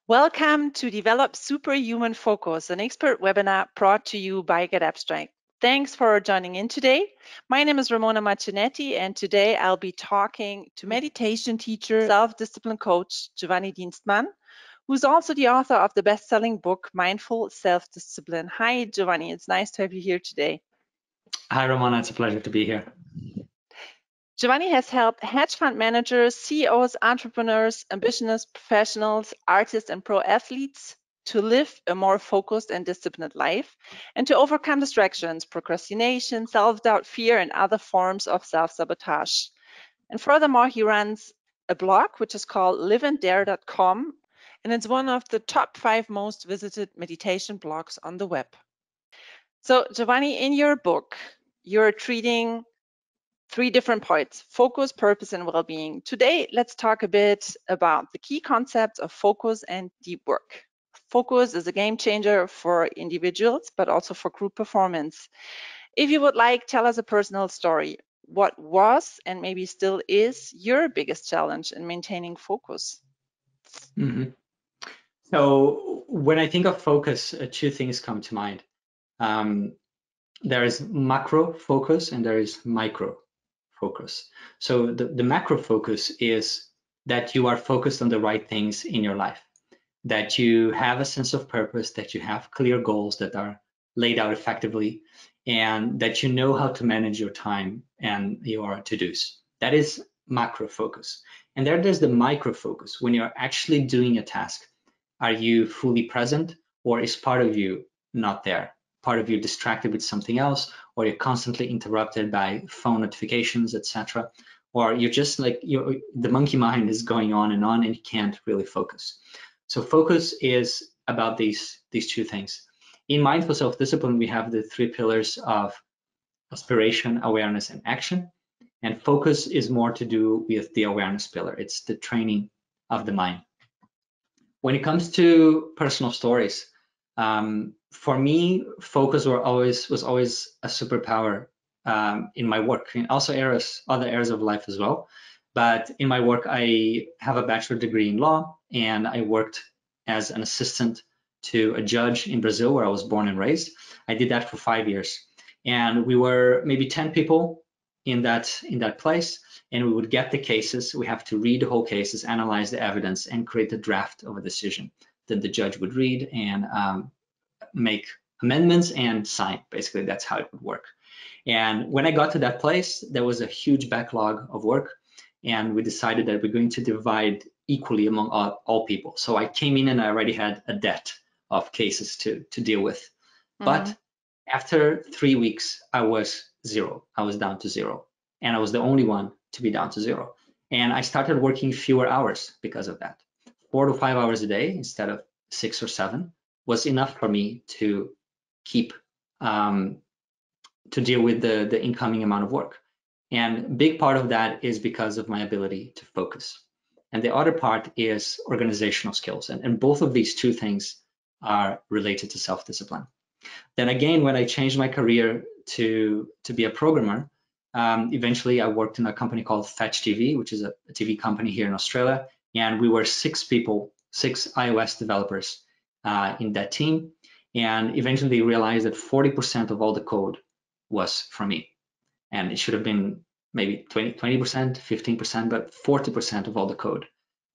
Welcome to Develop Superhuman Focus, an expert webinar brought to you by Get Abstract. Thanks for joining in today. My name is Ramona Macinetti, and today I'll be talking to meditation teacher, self-discipline coach, Giovanni Dienstmann, who's also the author of the best-selling book, Mindful Self-Discipline. Hi, Giovanni. It's nice to have you here today. Hi, Ramona. It's a pleasure to be here. Giovanni has helped hedge fund managers, CEOs, entrepreneurs, ambitious professionals, artists, and pro athletes to live a more focused and disciplined life and to overcome distractions, procrastination, self-doubt, fear, and other forms of self-sabotage. And furthermore, he runs a blog which is called liveanddare.com, and it's one of the top 5 most visited meditation blogs on the web. So, Giovanni, in your book, you're treating 3 different parts: focus, purpose, and well-being. Today, let's talk a bit about the key concepts of focus and deep work. Focus is a game changer for individuals, but also for group performance. If you would like, tell us a personal story. What was and maybe still is your biggest challenge in maintaining focus? So when I think of focus, 2 things come to mind. There is macro focus and there is micro focus. So the macro focus is that you are focused on the right things in your life, that you have a sense of purpose, that you have clear goals that are laid out effectively, and that you know how to manage your time and your to-dos. That is macro focus. And there's the micro focus. When you're actually doing a task, are you fully present, or is part of you not there? Part of you distracted with something else, or you're constantly interrupted by phone notifications, etc. Or you're just like, the monkey mind is going on and you can't really focus. So focus is about these 2 things. In mindful self-discipline, we have the 3 pillars of aspiration, awareness, and action. And focus is more to do with the awareness pillar. It's the training of the mind. When it comes to personal stories, for me, focus was always a superpower in my work, and also other areas of life as well. But in my work, I have a bachelor degree in law, and I worked as an assistant to a judge in Brazil, where I was born and raised. I did that for 5 years, and we were maybe 10 people in that place, and we would get the cases. We have to read the whole cases, analyze the evidence, and create a draft of a decision that the judge would read and make amendments and sign. Basically, that's how it would work. And when I got to that place, there was a huge backlog of work, and we decided that we're going to divide equally among all people. So I came in and I already had a debt of cases to deal with. But after 3 weeks, I was zero. I was down to zero, and I was the only one to be down to zero. And I started working fewer hours because of that. 4 to 5 hours a day instead of 6 or 7 was enough for me to keep to deal with the incoming amount of work. And a big part of that is because of my ability to focus. And the other part is organizational skills. And both of these 2 things are related to self-discipline. Then again, when I changed my career to be a programmer, eventually I worked in a company called Fetch TV, which is a TV company here in Australia. And we were 6 people, 6 iOS developers in that team. And eventually realized that 40% of all the code was from me. And it should have been maybe 20%, 15%, but 40% of all the code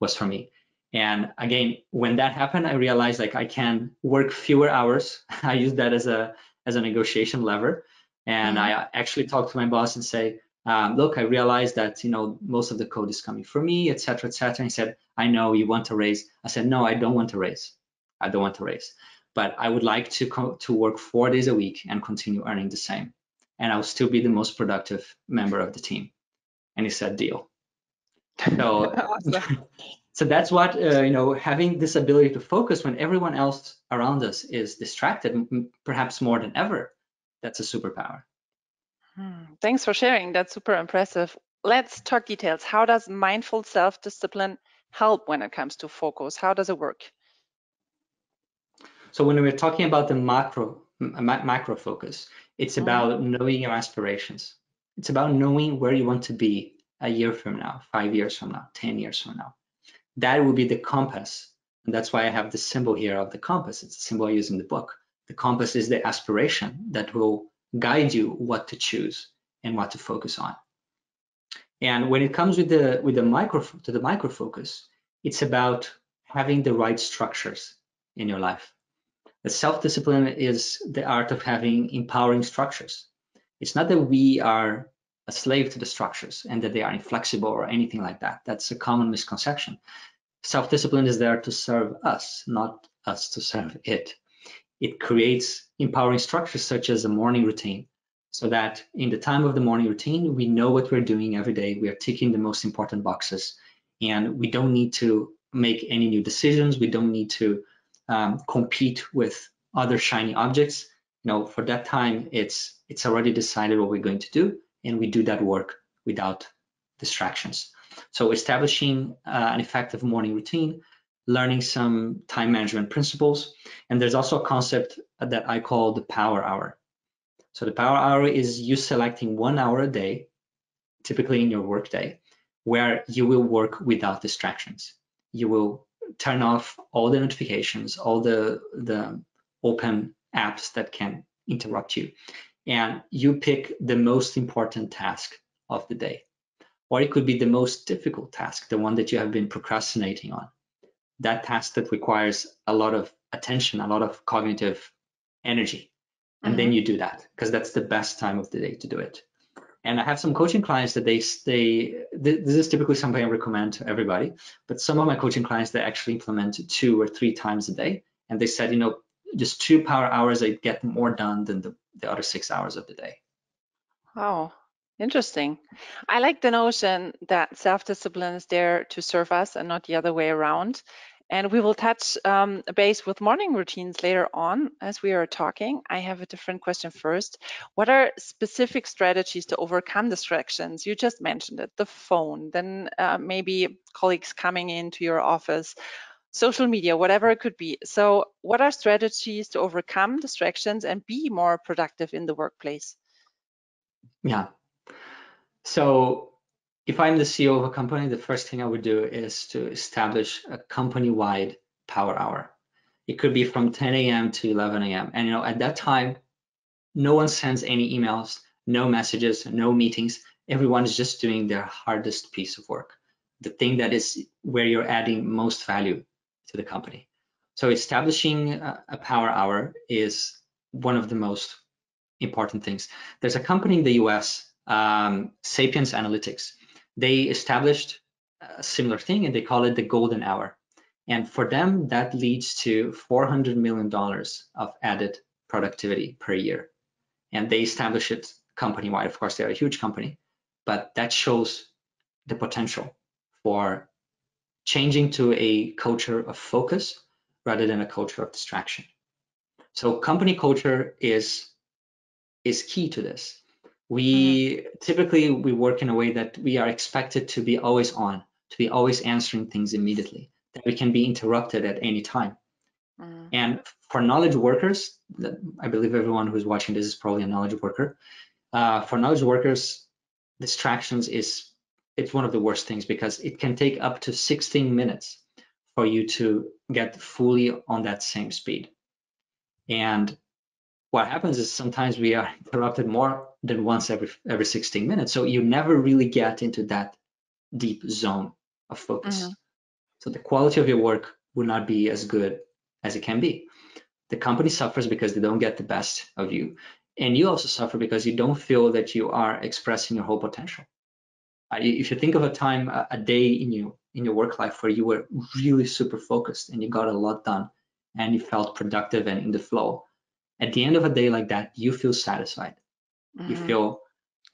was from me. And again, when that happened, I realized like I can work fewer hours. I use that as a negotiation lever. And I actually talked to my boss and say, look, I realized that most of the code is coming from me, et cetera, et cetera. And he said, I know you want a raise. I said, no, I don't want a raise. I don't want a raise. But I would like to work 4 days a week and continue earning the same. And I'll still be the most productive member of the team. And he said, deal. So, awesome. So that's what, having this ability to focus when everyone else around us is distracted, perhaps more than ever, that's a superpower. Thanks for sharing. That's super impressive. Let's talk details. How does mindful self-discipline help when it comes to focus? How does it work? So when we're talking about the macro focus, it's about knowing your aspirations. It's about knowing where you want to be a year from now, 5 years from now, 10 years from now. That will be the compass And that's why I have the symbol here of the compass. It's a symbol I use in the book. The compass is the aspiration that will guide you what to choose and what to focus on. And when it comes with the micro focus, it's about having the right structures in your life. The self-discipline is the art of having empowering structures. It's not that we are a slave to the structures and that they are inflexible or anything like that. That's a common misconception. Self-discipline is there to serve us, not us to serve it. It creates empowering structures such as a morning routine, so that in the time of the morning routine, we know what we're doing every day. We are ticking the most important boxes, and we don't need to make any new decisions. We don't need to compete with other shiny objects. For that time, it's already decided what we're going to do, and we do that work without distractions. So establishing an effective morning routine, learning some time management principles, and there's also a concept that I call the power hour. So the power hour is you selecting 1 hour a day, typically in your work day, where you will work without distractions. You will turn off all the notifications, all the open apps that can interrupt you, and you pick the most important task of the day. Or it could be the most difficult task, the one that you have been procrastinating on. That task that requires a lot of attention, a lot of cognitive energy. And then you do that because that's the best time of the day to do it. And I have some coaching clients that this is typically something I recommend to everybody, but some of my coaching clients, they actually implement 2 or 3 times a day. And they said, just 2 power hours, I get more done than the other 6 hours of the day. Wow, interesting. I like the notion that self-discipline is there to serve us and not the other way around. And we will touch base with morning routines later on as we are talking. I have a different question first. What are specific strategies to overcome distractions? You just mentioned it, the phone, then maybe colleagues coming into your office, social media, whatever it could be. So what are strategies to overcome distractions and be more productive in the workplace? Yeah. So if I'm the CEO of a company, the first thing I would do is to establish a company-wide power hour. It could be from 10 a.m. to 11 a.m. And at that time, no one sends any emails, no messages, no meetings. Everyone is just doing their hardest piece of work, the thing that is where you're adding most value to the company. So establishing a power hour is one of the most important things. There's a company in the US, Sapiens Analytics. They established a similar thing and they call it the golden hour. And for them, that leads to $400 million of added productivity per year. And they establish it company-wide. Of course, they're a huge company, but that shows the potential for changing to a culture of focus rather than a culture of distraction. So company culture is key to this. We typically work in a way that we are expected to be always on, to be always answering things immediately, that we can be interrupted at any time. And for knowledge workers, I believe everyone who's watching this is probably a knowledge worker. For knowledge workers, distractions it's one of the worst things because it can take up to 16 minutes for you to get fully on that same speed. And what happens is sometimes we are interrupted more than once every 16 minutes. So you never really get into that deep zone of focus. So the quality of your work will not be as good as it can be. The company suffers because they don't get the best of you. And you also suffer because you don't feel that you are expressing your whole potential. If you think of a time, a day in your work life where you were really super focused and you got a lot done and you felt productive and in the flow, at the end of a day like that, you feel satisfied. You feel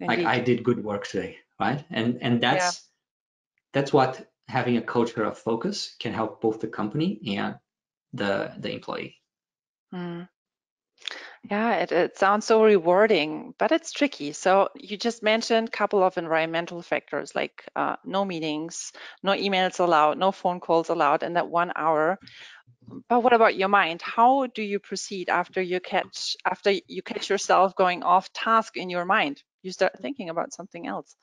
like I did good work today, right? And that's what having a culture of focus can help both the company and the employee. Yeah, it sounds so rewarding, but it's tricky. So you just mentioned a couple of environmental factors like no meetings, no emails allowed, no phone calls allowed in that 1 hour. But what about your mind? How do you proceed after you catch yourself going off task in your mind? You start thinking about something else.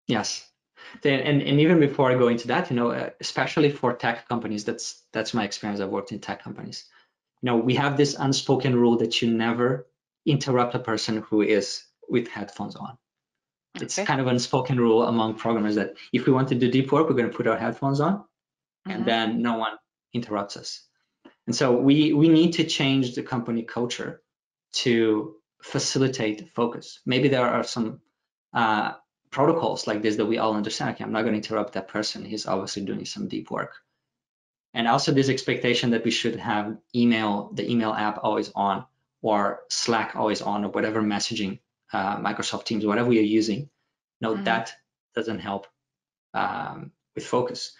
Yes. And even before I go into that, especially for tech companies, that's my experience. I've worked in tech companies. We have this unspoken rule that you never interrupt a person who is with headphones on. It's kind of an unspoken rule among programmers that if we want to do deep work, we're going to put our headphones on, and then no one interrupts us. And so we need to change the company culture to facilitate focus. Maybe there are some protocols like this that we all understand. Okay, I'm not going to interrupt that person. He's obviously doing some deep work. And also this expectation that we should have the email app always on, or Slack always on, or whatever messaging, Microsoft Teams, whatever we are using. That doesn't help with focus.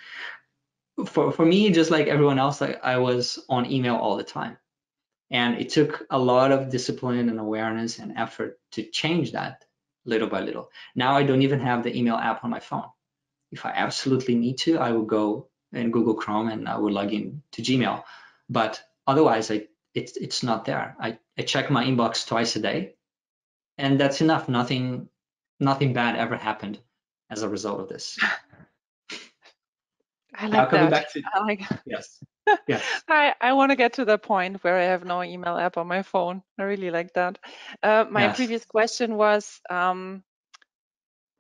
For me, just like everyone else, I was on email all the time. And it took a lot of discipline and awareness and effort to change that little by little. Now I don't even have the email app on my phone. If I absolutely need to, I will go in Google Chrome and I will log in to Gmail. But otherwise, it's not there. I check my inbox twice a day, and that's enough. Nothing bad ever happened as a result of this. I like that. Yes. Yes. I want to get to the point where I have no email app on my phone. I really like that. My previous question was,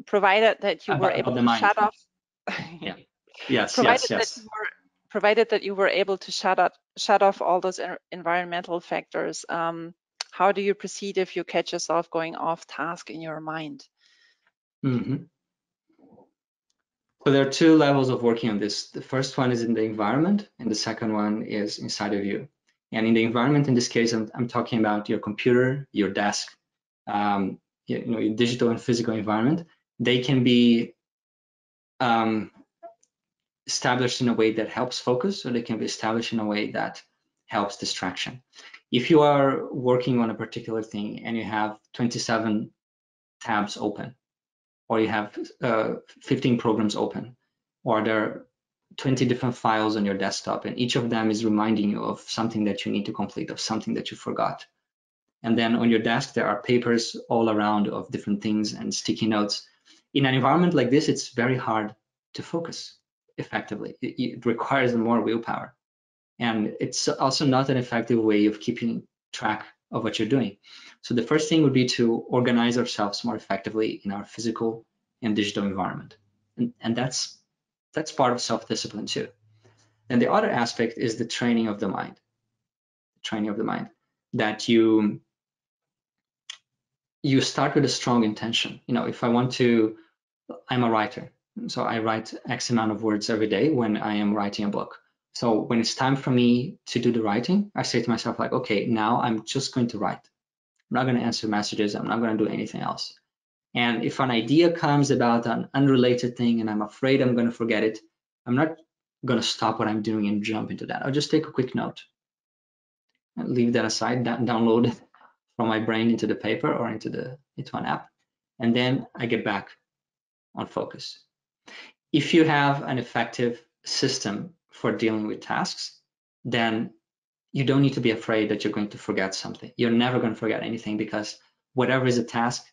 provided that you were able to shut off. Yeah. Yes. Provided that you were able to shut off all those environmental factors, how do you proceed if you catch yourself going off task in your mind? So there are two levels of working on this. The first one is in the environment, and the second one is inside of you. And in the environment, in this case, I'm talking about your computer, your desk, your digital and physical environment. They can be established in a way that helps focus, or they can be established in a way that helps distraction. If you are working on a particular thing and you have 27 tabs open, or you have 15 programs open, or there are 20 different files on your desktop, and each of them is reminding you of something that you need to complete, of something that you forgot. And then on your desk, there are papers all around of different things and sticky notes. In an environment like this, it's very hard to focus effectively. It requires more willpower. And it's also not an effective way of keeping track of what you're doing. So the first thing would be to organize ourselves more effectively in our physical and digital environment. And that's part of self-discipline too. And the other aspect is the training of the mind. That you start with a strong intention. If I want to, I'm a writer. So I write X amount of words every day when I am writing a book. So when it's time for me to do the writing, I say to myself, like, okay, now I'm just going to write. I'm not going to answer messages. I'm not going to do anything else. And if an idea comes about an unrelated thing and I'm afraid I'm going to forget it, I'm not going to stop what I'm doing and jump into that. I'll just take a quick note and leave that aside, download it from my brain into the paper or into an app. And then I get back on focus. If you have an effective system for dealing with tasks, then you don't need to be afraid that you're going to forget something. You're never going to forget anything, because whatever is a task,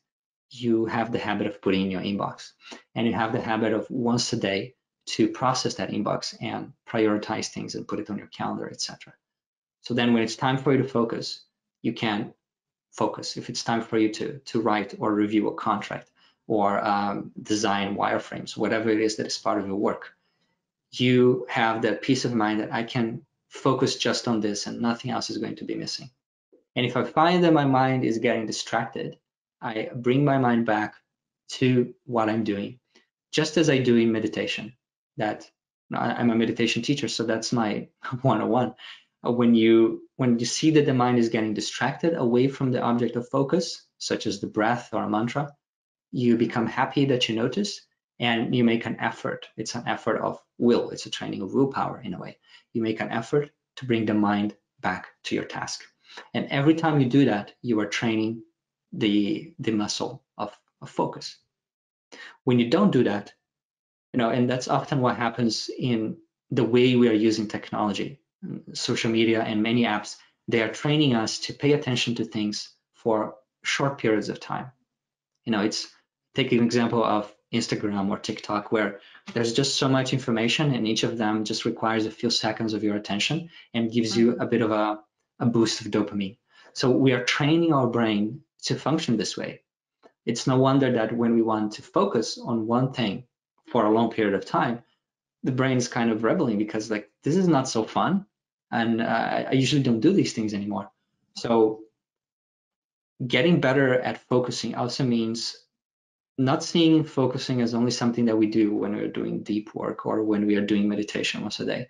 you have the habit of putting in your inbox, and you have the habit of once a day to process that inbox and prioritize things and put it on your calendar, etc. So then when it's time for you to focus, you can focus. If it's time for you to write or review a contract or design wireframes, whatever it is that is part of your work, you have that peace of mind that I can focus just on this and nothing else is going to be missing. And if I find that my mind is getting distracted, I bring my mind back to what I'm doing, just as I do in meditation. I'm a meditation teacher, so that's my 101. When you see that the mind is getting distracted away from the object of focus, such as the breath or a mantra, you become happy that you notice, and you make an effort. It's an effort of will. It's a training of willpower in a way. You make an effort to bring the mind back to your task. And every time you do that, you are training the muscle of focus. When you don't do that, and that's often what happens in the way we are using technology, social media and many apps, they are training us to pay attention to things for short periods of time. It's take an example of Instagram or TikTok, where there's just so much information and each of them just requires a few seconds of your attention and gives you a bit of a boost of dopamine. So we are training our brain to function this way. It's no wonder that when we want to focus on one thing for a long period of time, the brain is kind of rebelling because like, this is not so fun. And I usually don't do these things anymore. So getting better at focusing also means not seeing focusing as only something that we do when we're doing deep work or when we are doing meditation once a day,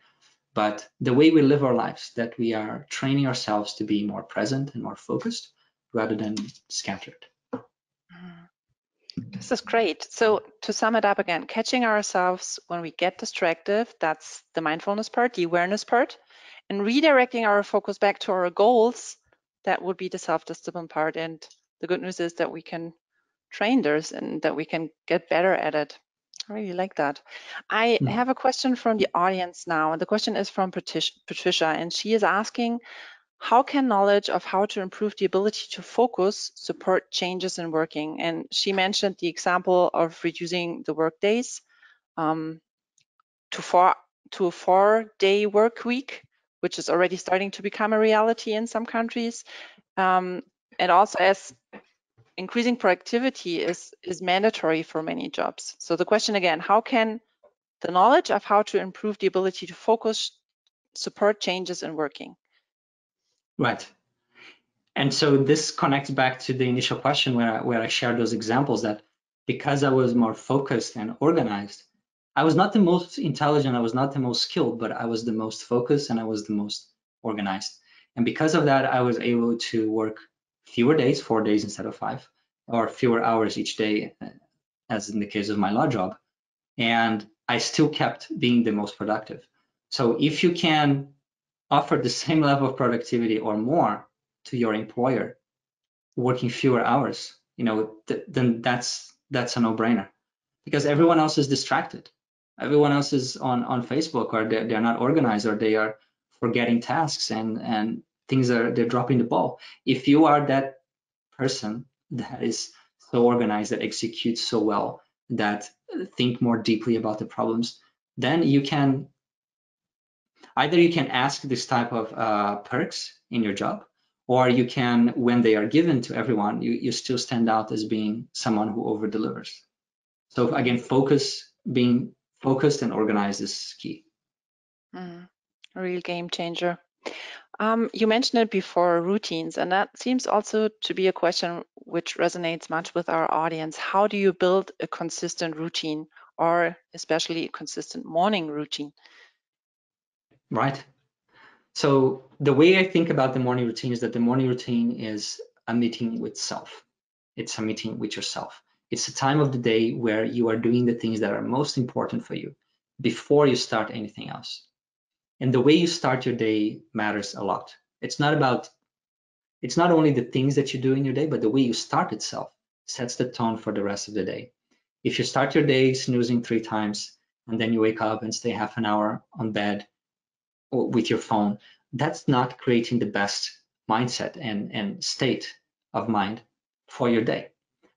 but the way we live our lives, that we are training ourselves to be more present and more focused rather than scattered. This is great. So to sum it up again, catching ourselves when we get distracted, that's the mindfulness part, the awareness part, and redirecting our focus back to our goals, that would be the self-discipline part. And the good news is that we can train this and that we can get better at it. I really like that. I have a question from the audience now, and the question is from Patricia, and she is asking, how can knowledge of how to improve the ability to focus support changes in working? And she mentioned the example of reducing the work days to a 4-day work week, which is already starting to become a reality in some countries. And also as increasing productivity is mandatory for many jobs. So the question again, how can the knowledge of how to improve the ability to focus support changes in working? Right. And so this connects back to the initial question where I shared those examples that because I was more focused and organized, I was not the most intelligent, I was not the most skilled, but I was the most focused and I was the most organized. And because of that, I was able to work fewer days, 4 days instead of 5, or fewer hours each day, as in the case of my law job. And I still kept being the most productive. So if you can offer the same level of productivity or more to your employer, working fewer hours, then that's a no-brainer, because everyone else is distracted. Everyone else is on Facebook, or they're not organized, or they are forgetting tasks, and they're dropping the ball. If you are that person that is so organized, that executes so well, that think more deeply about the problems, then you can ask this type of perks in your job, or you can, when they are given to everyone, you still stand out as being someone who over delivers. So again, being focused and organized is key. A real game changer. You mentioned it before, routines, and that seems also to be a question which resonates much with our audience. How do you build a consistent routine, or especially a consistent morning routine? Right. So the way I think about the morning routine is that the morning routine is a meeting with self. It's a meeting with yourself. It's a time of the day where you are doing the things that are most important for you before you start anything else. And the way you start your day matters a lot. It's not only the things that you do in your day, but the way you start itself sets the tone for the rest of the day. If you start your day snoozing 3 times and then you wake up and stay half an hour on bed or with your phone, that's not creating the best mindset and state of mind for your day.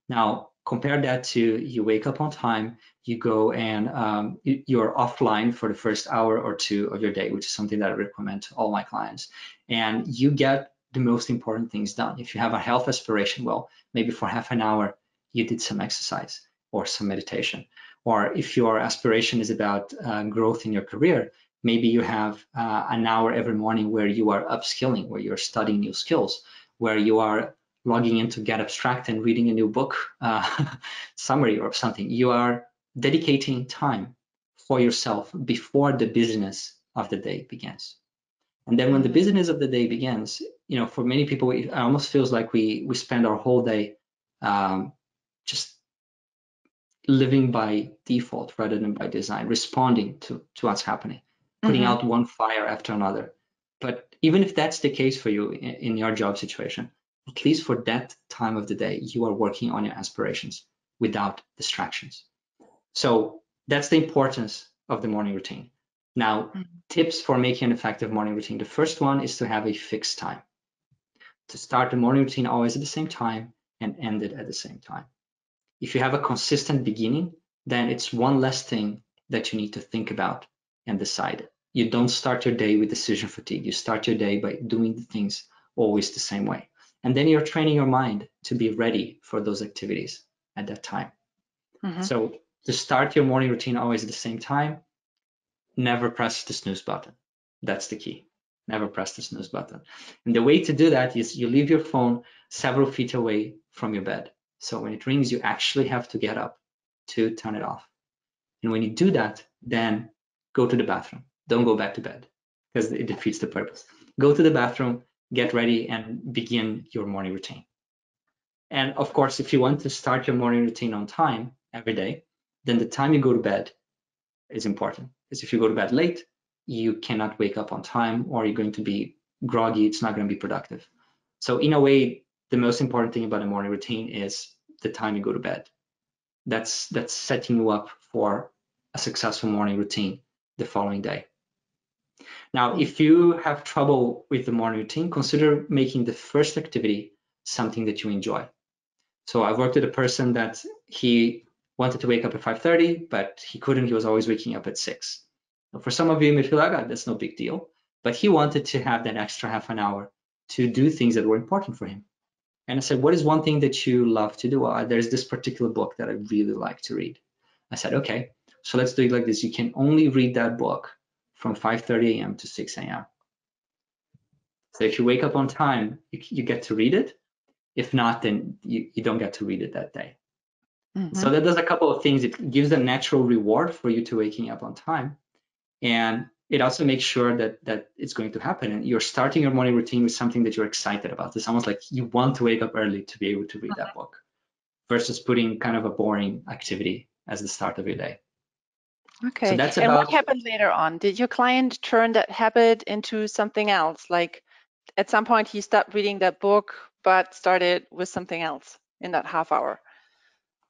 Now, compare that to you wake up on time, you go and you're offline for the first hour or 2 of your day, which is something that I recommend to all my clients. And you get the most important things done. If you have a health aspiration, well, maybe for half an hour, you did some exercise or some meditation. Or if your aspiration is about growth in your career, maybe you have an hour every morning where you are upskilling, where you're studying new skills, where you are logging in to Get Abstract and reading a new book summary or something. You are dedicating time for yourself before the business of the day begins. And then when the business of the day begins, for many people, it almost feels like we spend our whole day just living by default rather than by design, responding to what's happening, putting out one fire after another. But even if that's the case for you in your job situation, at least for that time of the day, you are working on your aspirations without distractions. So that's the importance of the morning routine. Now, tips for making an effective morning routine. The first one is to have a fixed time. To start the morning routine always at the same time and end it at the same time. If you have a consistent beginning, then it's one less thing that you need to think about and decide. You don't start your day with decision fatigue. You start your day by doing the things always the same way. And then you're training your mind to be ready for those activities at that time. So to start your morning routine always at the same time, never press the snooze button. That's the key. Never press the snooze button. And the way to do that is you leave your phone several feet away from your bed. So when it rings, you actually have to get up to turn it off. And when you do that, then go to the bathroom. Don't go back to bed because it defeats the purpose. Go to the bathroom, get ready, and begin your morning routine. And of course, if you want to start your morning routine on time every day, then the time you go to bed is important. Because if you go to bed late, you cannot wake up on time, or you're going to be groggy. It's not going to be productive. So in a way, the most important thing about a morning routine is the time you go to bed. That's setting you up for a successful morning routine the following day. Now, if you have trouble with the morning routine, consider making the first activity something that you enjoy. So I've worked with a person that he wanted to wake up at 5:30, but he couldn't. He was always waking up at 6. Now, for some of you, you may feel like, oh, that's no big deal. But he wanted to have that extra half an hour to do things that were important for him. And I said, what is one thing that you love to do? There's this particular book that I really like to read. I said, okay, so let's do it like this. You can only read that book from 5:30 a.m. to 6 a.m. So if you wake up on time, you get to read it. If not, then you don't get to read it that day. So that does a couple of things. It gives a natural reward for you to waking up on time. And it also makes sure that it's going to happen. And you're starting your morning routine with something that you're excited about. It's almost like you want to wake up early to be able to read that book versus putting kind of a boring activity as the start of your day. Okay. So that's And about. what happened later on? Did your client turn that habit into something else? Like at some point he stopped reading that book, but started with something else in that half hour.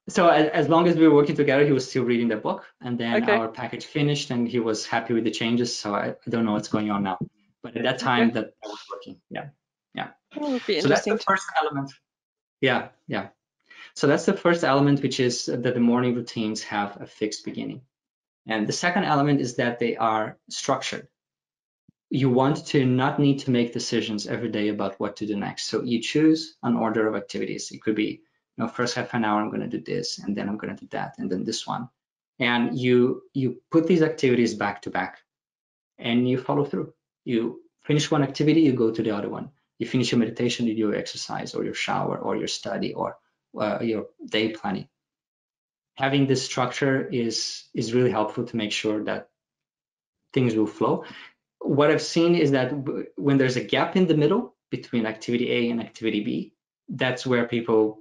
So as long as we were working together, he was still reading the book, and then Okay. our package finished, and he was happy with the changes. So I don't know what's going on now, but at that time that was working. Yeah. That would be So that's interesting the first element. Yeah. So that's the first element, which is that the morning routines have a fixed beginning. And the second element is that they are structured. You want to not need to make decisions every day about what to do next. So you choose an order of activities. It could be, first half an hour, I'm going to do this, and then I'm going to do that, and then this one. And you put these activities back to back, and you follow through. You finish one activity, you go to the other one. You finish your meditation, you do your exercise, or your shower, or your study, or your day planning. Having this structure is really helpful to make sure that things will flow. What I've seen is that when there's a gap in the middle between activity A and activity B, that's where people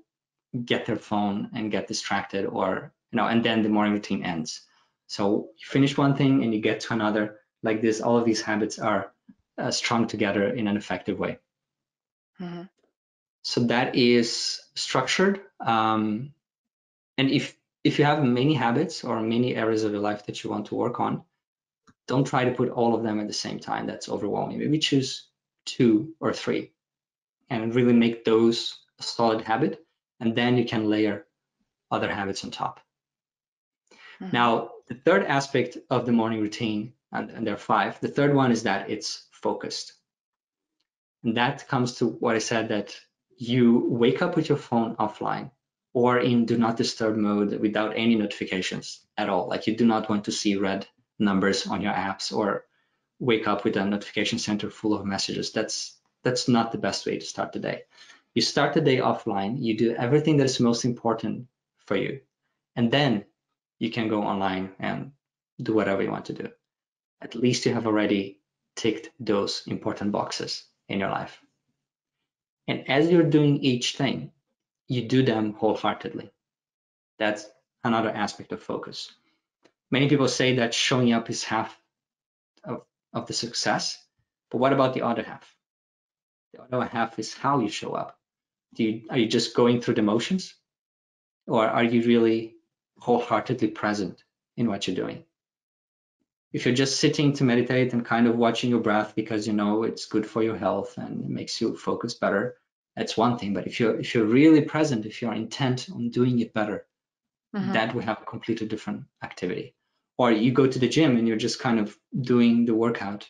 get their phone and get distracted, or and then the morning routine ends. So you finish one thing and you get to another. Like this, all of these habits are strung together in an effective way. So that is structured. And if you have many habits or many areas of your life that you want to work on, don't try to put all of them at the same time. That's overwhelming. Maybe choose 2 or 3 and really make those a solid habit, and then you can layer other habits on top. Now, the third aspect of the morning routine, and there are 5, the third one is that it's focused. And that comes to what I said, that you wake up with your phone offline or in do not disturb mode without any notifications at all. Like you do not want to see red numbers on your apps or wake up with a notification center full of messages. That's not the best way to start the day. You start the day offline, you do everything that is most important for you, and then you can go online and do whatever you want to do. At least you have already ticked those important boxes in your life. And as you're doing each thing, you do them wholeheartedly. That's another aspect of focus. Many people say that showing up is half of the success, but what about the other half? The other half is how you show up. Are you just going through the motions, or are you really wholeheartedly present in what you're doing? If you're just sitting to meditate and kind of watching your breath because you know it's good for your health and it makes you focus better, that's one thing. But if you're really present, if you're intent on doing it better, that we have a completely different activity. Or you go to the gym and you're just kind of doing the workout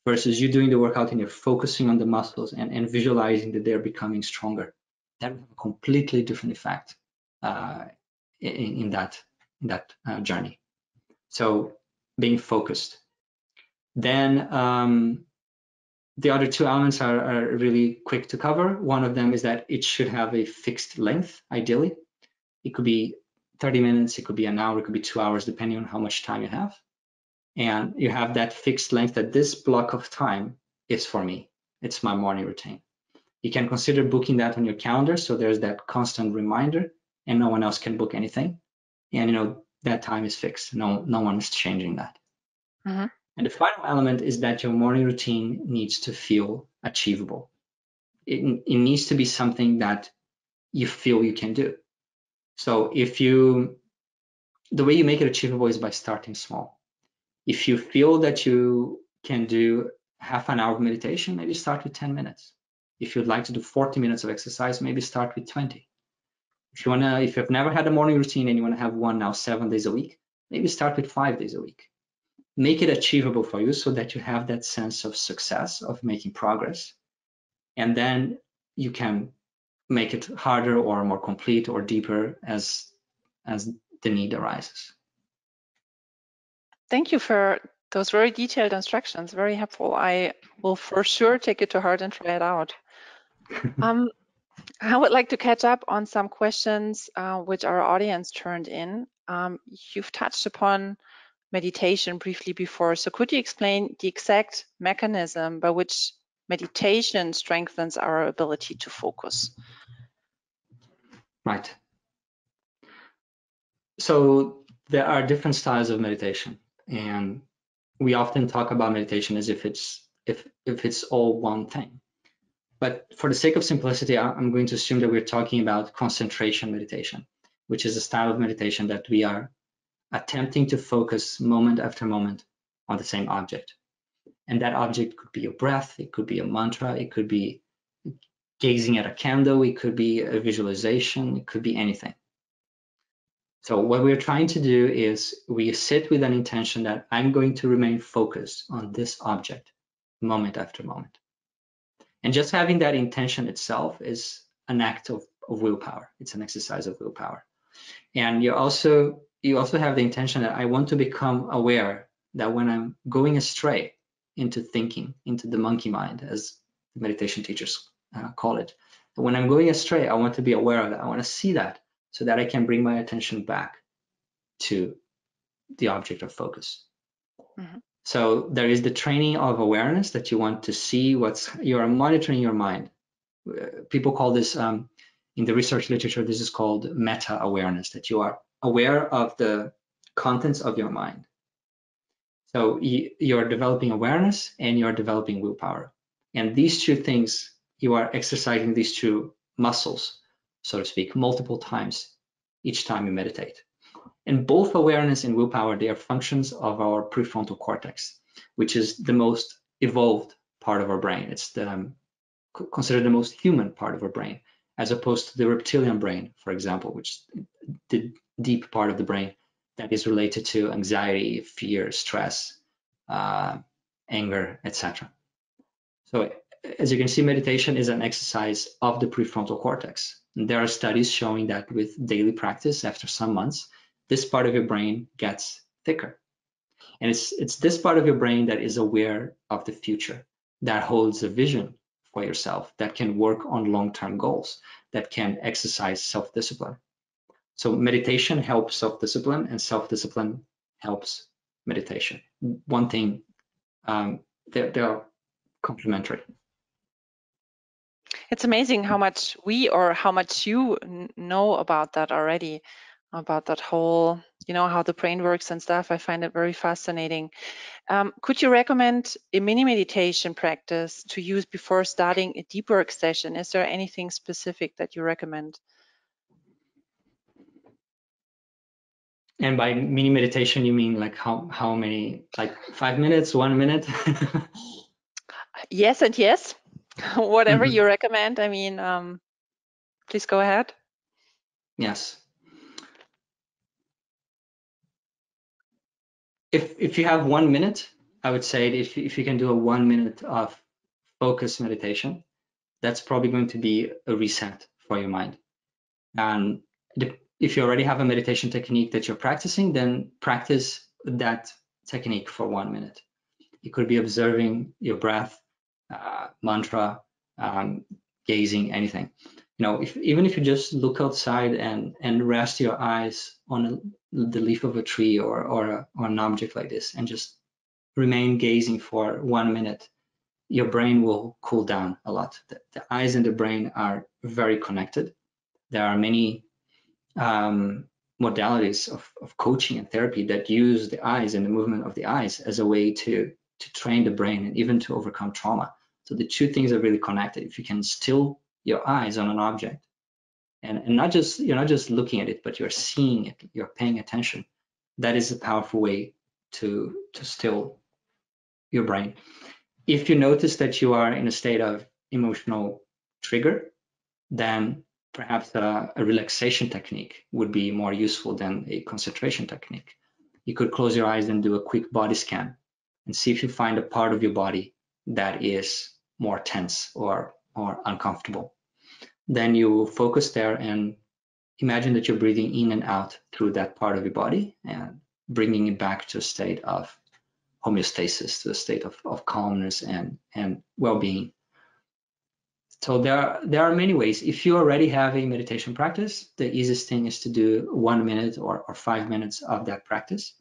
versus you doing the workout and you're focusing on the muscles and visualizing that they're becoming stronger. That will have a completely different effect in that journey. So being focused. Then the other two elements are really quick to cover. One of them is that it should have a fixed length, ideally. It could be 30 minutes, it could be an hour, it could be 2 hours, depending on how much time you have. And you have that fixed length that this block of time is for me. It's my morning routine. You can consider booking that on your calendar, so there's that constant reminder and no one else can book anything. And that time is fixed. No one is changing that. And the final element is that your morning routine needs to feel achievable. It needs to be something that you feel you can do. So the way you make it achievable is by starting small. If you feel that you can do half an hour of meditation, maybe start with 10 minutes. If you'd like to do 40 minutes of exercise, maybe start with 20. If you've never had a morning routine and you want to have one now 7 days a week, maybe start with 5 days a week. Make it achievable for you so that you have that sense of success, of making progress. And then you can make it harder or more complete or deeper as the need arises. Thank you for those very detailed instructions, very helpful. I will for sure take it to heart and try it out. I would like to catch up on some questions which our audience turned in. You've touched upon meditation briefly before, so could you explain the exact mechanism by which meditation strengthens our ability to focus? Right. So there are different styles of meditation, and we often talk about meditation as if it's all one thing. But for the sake of simplicity, I'm going to assume that we're talking about concentration meditation, which is a style of meditation that we are attempting to focus moment after moment on the same object. And that object could be your breath, it could be a mantra, it could be gazing at a candle, it could be a visualization, it could be anything. So what we're trying to do is we sit with an intention that I'm going to remain focused on this object moment after moment. And just having that intention itself is an act of willpower. It's an exercise of willpower. And you also have the intention that I want to become aware that when I'm going astray into thinking, into the monkey mind, as the meditation teachers call it, when I'm going astray, I want to be aware of that. I want to see that so that I can bring my attention back to the object of focus. So there is the training of awareness that you want to see you are monitoring your mind. People call this, in the research literature, this is called meta-awareness, that you are aware of the contents of your mind. So you're developing awareness and you're developing willpower. And these two things, you are exercising these two muscles, so to speak, multiple times each time you meditate. And both awareness and willpower, they are functions of our prefrontal cortex, which is the most evolved part of our brain. It's considered the most human part of our brain, as opposed to the reptilian brain, for example, which is the deep part of the brain that is related to anxiety, fear, stress, anger, etc. So as you can see, meditation is an exercise of the prefrontal cortex. And there are studies showing that with daily practice, after some months, this part of your brain gets thicker. And it's this part of your brain that is aware of the future, that holds a vision for yourself, that can work on long-term goals, that can exercise self-discipline. So meditation helps self-discipline, and self-discipline helps meditation. One thing, they're complementary. It's amazing how much how much you know about that already, about that whole, how the brain works and stuff. I find it very fascinating. Could you recommend a mini meditation practice to use before starting a deep work session? Is there anything specific that you recommend? And by mini meditation, you mean like how many, like 5 minutes, 1 minute? Yes and yes. Whatever you recommend. I mean, please go ahead. Yes. if you have 1 minute, I would say if you can do a 1 minute of focus meditation, that's probably going to be a reset for your mind. And if you already have a meditation technique that you're practicing, then practice that technique for 1 minute. You could be observing your breath, mantra, gazing, anything. Even if you just look outside and rest your eyes on the leaf of a tree or an object like this, and just remain gazing for 1 minute, your brain will cool down a lot. The eyes and the brain are very connected. There are many modalities of coaching and therapy that use the eyes and the movement of the eyes as a way to train the brain and even to overcome trauma. So the two things are really connected. If you can still your eyes on an object and you're not just looking at it, but you're seeing it, you're paying attention, that is a powerful way to still your brain. If you notice that you are in a state of emotional trigger, then perhaps a relaxation technique would be more useful than a concentration technique. You could close your eyes and do a quick body scan and see if you find a part of your body that is more tense or uncomfortable. Then you focus there and imagine that you're breathing in and out through that part of your body and bringing it back to a state of homeostasis, to a state of calmness and well-being. So there are many ways. If you already have a meditation practice, the easiest thing is to do 1 minute or 5 minutes of that practice.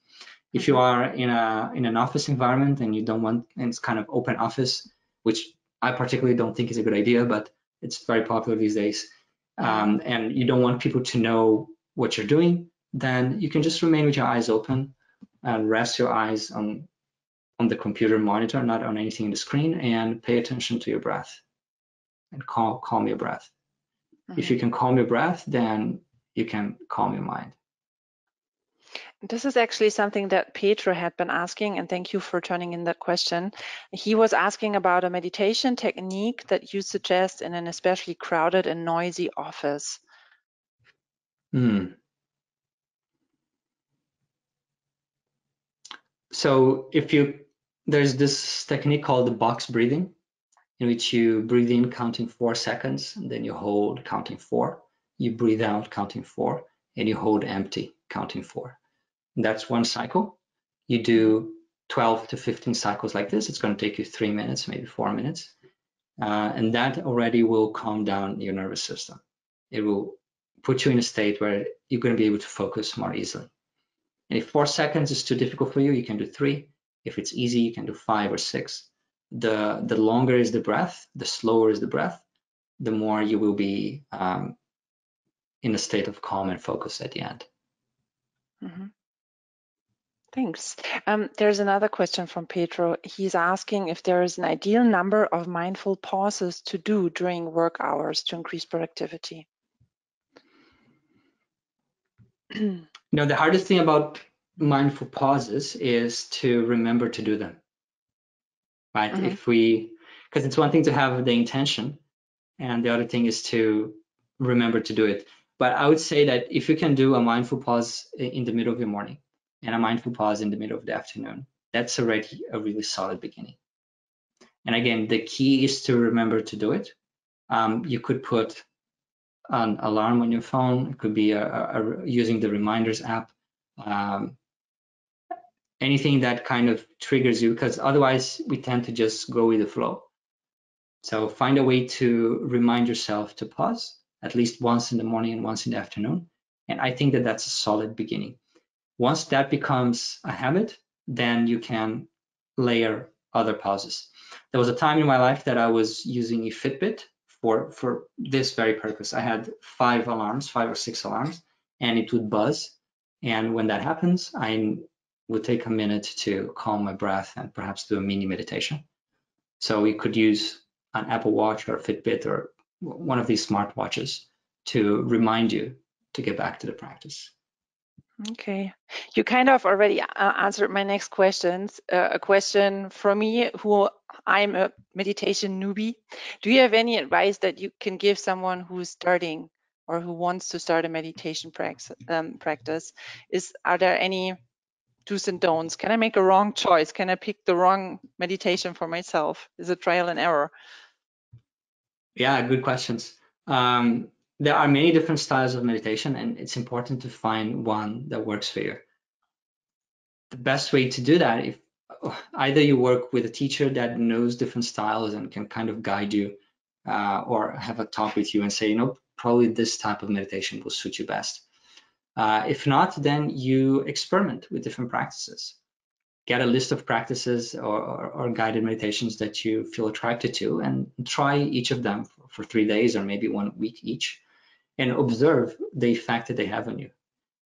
If you are in an office environment and you don't want, and it's kind of open office, which I particularly don't think is a good idea, but it's very popular these days, and you don't want people to know what you're doing, then you can just remain with your eyes open and rest your eyes on the computer monitor, not on anything in the screen, and pay attention to your breath and calm your breath. If you can calm your breath, then you can calm your mind. This is actually something that Pedro had been asking, and thank you for turning in that question. He was asking about a meditation technique that you suggest in an especially crowded and noisy office. So there's this technique called the box breathing, in which you breathe in counting 4 seconds, and then you hold counting 4. You breathe out counting 4, and you hold empty counting 4. And that's one cycle. You do 12 to 15 cycles like this. It's going to take you 3 minutes, maybe 4 minutes. And that already will calm down your nervous system. It will put you in a state where you're going to be able to focus more easily. And if 4 seconds is too difficult for you, you can do 3. If it's easy, you can do 5 or 6. The longer is the breath, the slower is the breath, the more you will be in a state of calm and focus at the end. Thanks. There's another question from Pedro. He's asking if there is an ideal number of mindful pauses to do during work hours to increase productivity. The hardest thing about mindful pauses is to remember to do them, right? Because it's one thing to have the intention, and the other thing is to remember to do it. But I would say that if you can do a mindful pause in the middle of your morning and a mindful pause in the middle of the afternoon, that's already a really solid beginning. And again, the key is to remember to do it. You could put an alarm on your phone. It could be using the reminders app. Anything that kind of triggers you, because otherwise we tend to just go with the flow. So find a way to remind yourself to pause at least once in the morning and once in the afternoon. And I think that that's a solid beginning. Once that becomes a habit, then you can layer other pauses. There was a time in my life that I was using a Fitbit for this very purpose. I had 5 or 6 alarms, and it would buzz. And when that happens, I would take a minute to calm my breath and perhaps do a mini meditation. So you could use an Apple Watch or a Fitbit or one of these smartwatches to remind you to get back to the practice. Okay, you kind of already answered my next questions. A question from me, who I'm a meditation newbie. Do you have any advice that you can give someone who's starting or who wants to start a meditation practice? Are there any do's and don'ts? Can I make a wrong choice? Can I pick the wrong meditation for myself? Is it trial and error? Yeah, good questions. There are many different styles of meditation, and it's important to find one that works for you. The best way to do that, if either you work with a teacher that knows different styles and can kind of guide you, or have a talk with you and say, probably this type of meditation will suit you best. If not, then you experiment with different practices. Get a list of practices or guided meditations that you feel attracted to, and try each of them for 3 days or maybe 1 week each, and observe the effect that they have on you.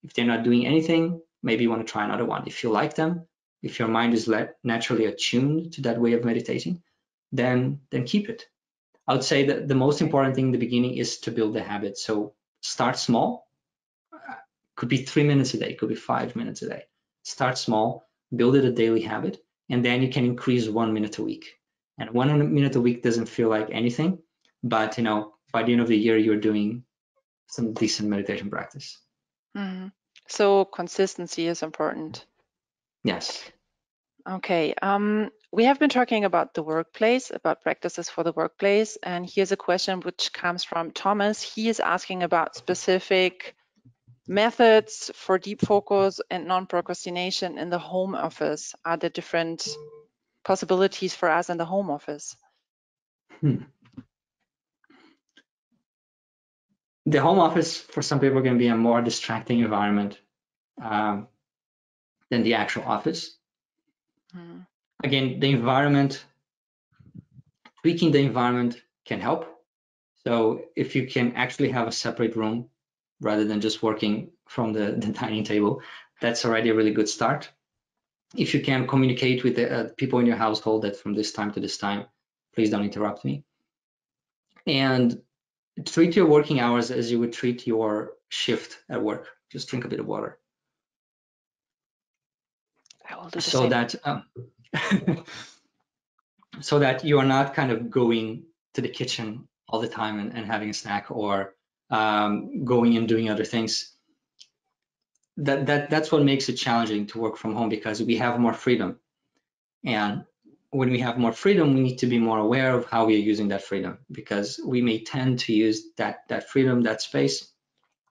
If they're not doing anything, maybe you want to try another one. If you like them, if your mind is naturally attuned to that way of meditating, then keep it. I would say that the most important thing in the beginning is to build the habit. So start small. Could be 3 minutes a day, could be 5 minutes a day. Start small, build it a daily habit, and then you can increase 1 minute a week. And 1 minute a week doesn't feel like anything, but by the end of the year, you're doing some decent meditation practice. Mm-hmm. So consistency is important. Yes. Okay. We have been talking about the workplace, about practices for the workplace, and here's a question which comes from Thomas. He is asking about specific methods for deep focus and non-procrastination in the home office. Are there different possibilities for us in the home office? The home office for some people can be a more distracting environment than the actual office. Mm. Again, the environment, tweaking the environment can help. So if you can actually have a separate room rather than just working from the dining table, that's already a really good start. If you can communicate with the people in your household that from this time to this time, please don't interrupt me. And treat your working hours as you would treat your shift at work. Just drink a bit of water. I will do the so same. That so that you are not kind of going to the kitchen all the time and having a snack, or going and doing other things. That's what makes it challenging to work from home, because we have more freedom. And when we have more freedom, we need to be more aware of how we are using that freedom, because we may tend to use that freedom, that space,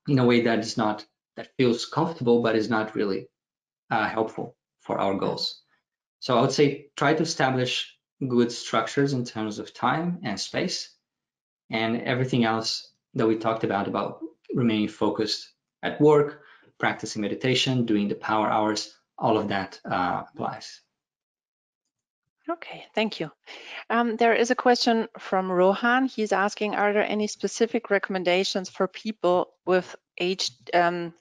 in a way that feels comfortable, but is not really helpful for our goals. So I would say try to establish good structures in terms of time and space, and everything else that we talked about remaining focused at work, practicing meditation, doing the power hours, all of that applies. Okay, thank you. There is a question from Rohan. He's asking, are there any specific recommendations for people with ADHD?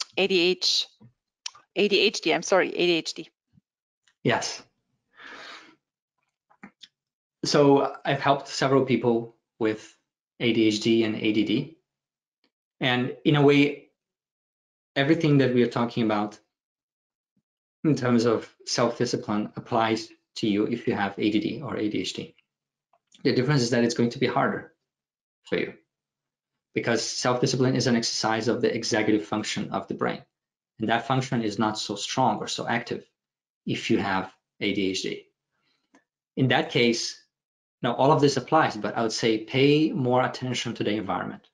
ADHD. Yes. So I've helped several people with ADHD and ADD. And in a way, everything that we are talking about in terms of self-discipline applies to you if you have ADD or ADHD. The difference is that it's going to be harder for you, because self-discipline is an exercise of the executive function of the brain. And that function is not so strong or so active if you have ADHD. In that case, now all of this applies, but I would say pay more attention to the environment.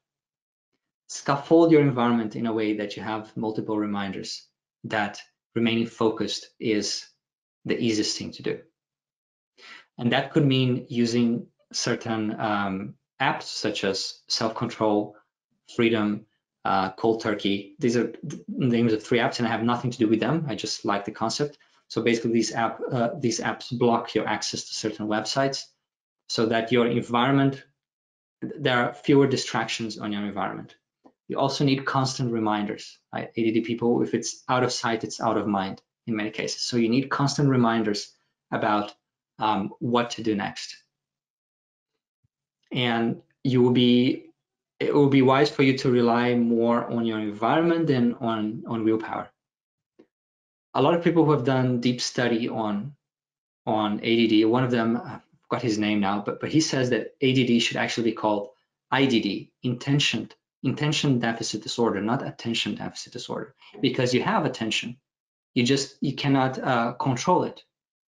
Scaffold your environment in a way that you have multiple reminders that remaining focused is the easiest thing to do. And that could mean using certain apps such as Self-Control, Freedom, Cold Turkey. These are names of 3 apps, and I have nothing to do with them. I just like the concept. So basically, these apps block your access to certain websites, so that your environment, there are fewer distractions on your environment. You also need constant reminders. Right? ADD people, if it's out of sight, it's out of mind in many cases. So you need constant reminders about what to do next. And it will be wise for you to rely more on your environment than on willpower. A lot of people who have done deep study on ADD, one of them, I forgot his name now, but he says that ADD should actually be called IDD, intention deficit disorder, not attention deficit disorder, because you have attention, You cannot control it.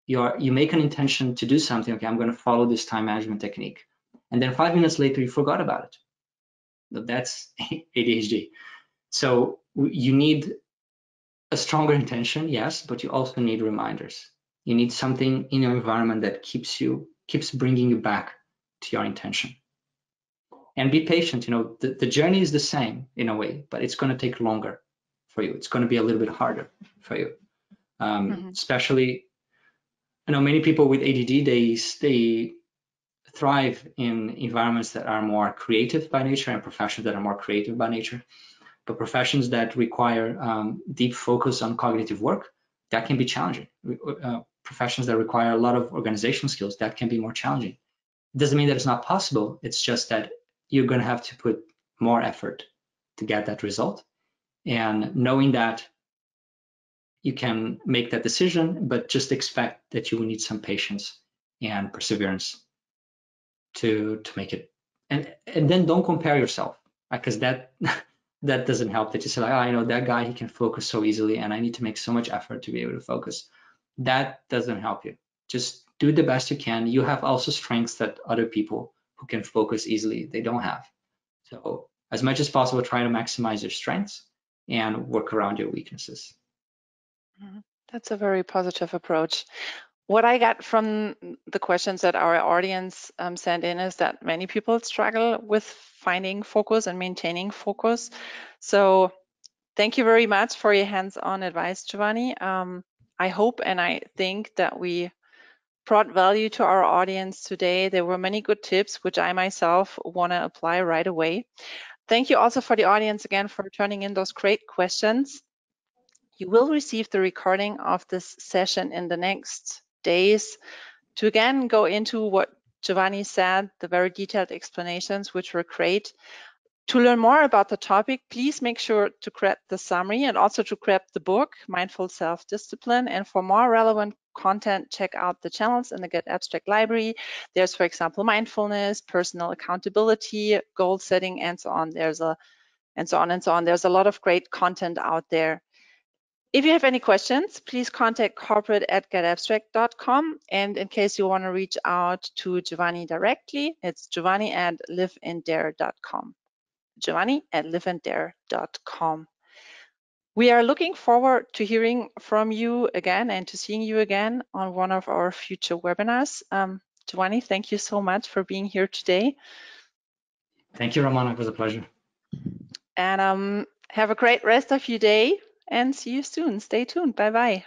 You make an intention to do something. Okay, I'm going to follow this time management technique, and then 5 minutes later you forgot about it. That's ADHD. So you need a stronger intention, yes, but you also need reminders. You need something in your environment that keeps bringing you back to your intention. And be patient. The journey is the same in a way, but it's going to take longer for you. It's going to be a little bit harder for you. Especially, many people with ADD, they thrive in environments that are more creative by nature and professions that are more creative by nature. But professions that require deep focus on cognitive work, that can be challenging. Professions that require a lot of organizational skills, that can be more challenging. It doesn't mean that it's not possible. It's just that you're going to have to put more effort to get that result. And knowing that, you can make that decision, but just expect that you will need some patience and perseverance to make it. And then don't compare yourself, because that doesn't help. That you say, like, I know that guy, he can focus so easily, and I need to make so much effort to be able to focus. That doesn't help you. Just do the best you can. You have also strengths that other people who can focus easily, they don't have. So as much as possible, try to maximize your strengths and work around your weaknesses. That's a very positive approach. What I got from the questions that our audience sent in is that many people struggle with finding focus and maintaining focus. So thank you very much for your hands-on advice, Giovanni. I hope and I think that we brought value to our audience today. There were many good tips, which I myself want to apply right away. Thank you also for the audience again for turning in those great questions. You will receive the recording of this session in the next days to again go into what Giovanni said, the very detailed explanations, which were great. To learn more about the topic, please make sure to grab the summary and also to grab the book, Mindful Self-Discipline. And for more relevant content, check out the channels in the Get Abstract library. There's, for example, mindfulness, personal accountability, goal setting, and so on. There's a lot of great content out there. If you have any questions, please contact corporate@getabstract.com. And in case you want to reach out to Giovanni directly, it's giovanni@liveanddare.com. giovanni@liveanddare.com. We are looking forward to hearing from you again and to seeing you again on one of our future webinars. Giovanni, thank you so much for being here today. Thank you, Ramona. It was a pleasure. And have a great rest of your day and see you soon. Stay tuned. Bye-bye.